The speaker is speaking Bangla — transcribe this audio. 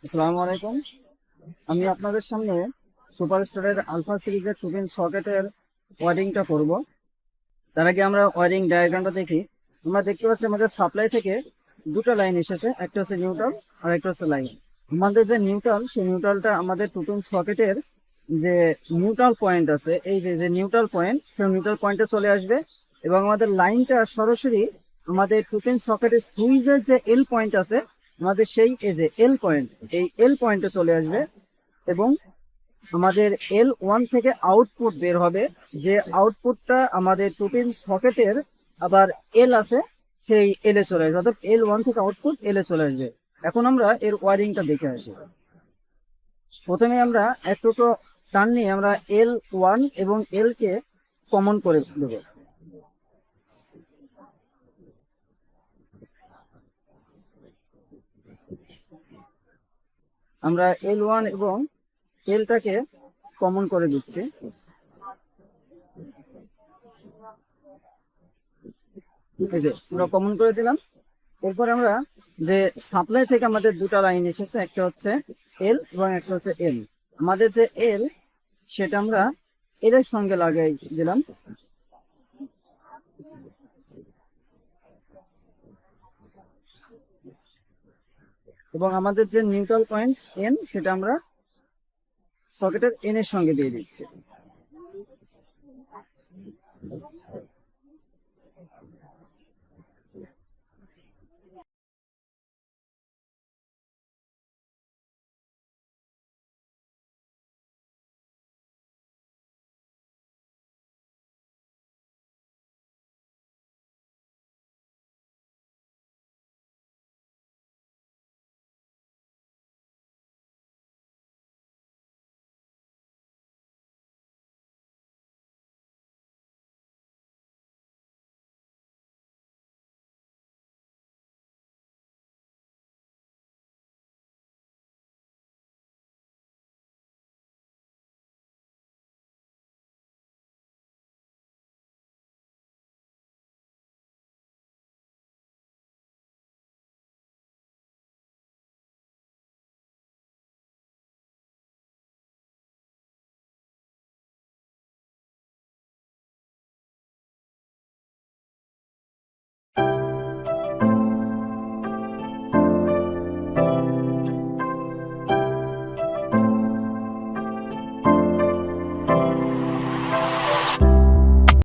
আসসালামু আলাইকুম। আমি আপনাদের সামনে সুপারস্টারের আলফা সিরিজের 2 পিন সকেটের ওয়ারিংটা করব। তার আগে আমরা ওয়ারিং ডায়াগ্রামটা দেখি। আমরা দেখতে পাচ্ছি আমাদের সাপ্লাই থেকে দুটো লাইন এসেছে, একটা হচ্ছে নিউট্রাল আর একটা হচ্ছে লাইন। আমাদের যে নিউট্রাল, সেই নিউট্রালটা আমাদের 2 পিন সকেটের যে নিউট্রাল পয়েন্ট আছে, এই যে নিউট্রাল পয়েন্ট, সেই নিউট্রাল পয়েন্টে চলে আসবে এবং আমাদের লাইনটা সরাসরি আমাদের 2 পিন সকেটের সুইচের যে এল পয়েন্ট আছে, আমাদের সেই এই যে এল পয়েন্ট, এই এল পয়েন্টে চলে আসবে এবং আমাদের L1 থেকে আউটপুট বের হবে। যে আউটপুটটা আমাদের 2 পিন সকেটের আবার এল আছে, সেই এল এ চলে আসবে, অর্থাৎ L1 থেকে আউটপুট এল এ চলে আসবে। এখন আমরা এর ওয়ারিংটা দেখে আসি। প্রথমে আমরা একটু টান নিয়ে আমরা L1 এবং এল কে কমন করে দেবো। আমরা L1 এবং এলটাকে কমন করে দিচ্ছি। ঠিক আছে, আমরা কমন করে দিলাম। এরপর আমরা যে সাপ্লাই থেকে আমাদের দুটো লাইন এসেছে, একটা হচ্ছে এল এবং একটা হচ্ছে এল। আমাদের যে এল, সেটা আমরা এল এর সঙ্গে লাগাই দিলাম এবং আমাদের যে নিউট্রাল পয়েন্ট এন, সেটা আমরা সকেটের এন এর সঙ্গে দিয়ে দিচ্ছি।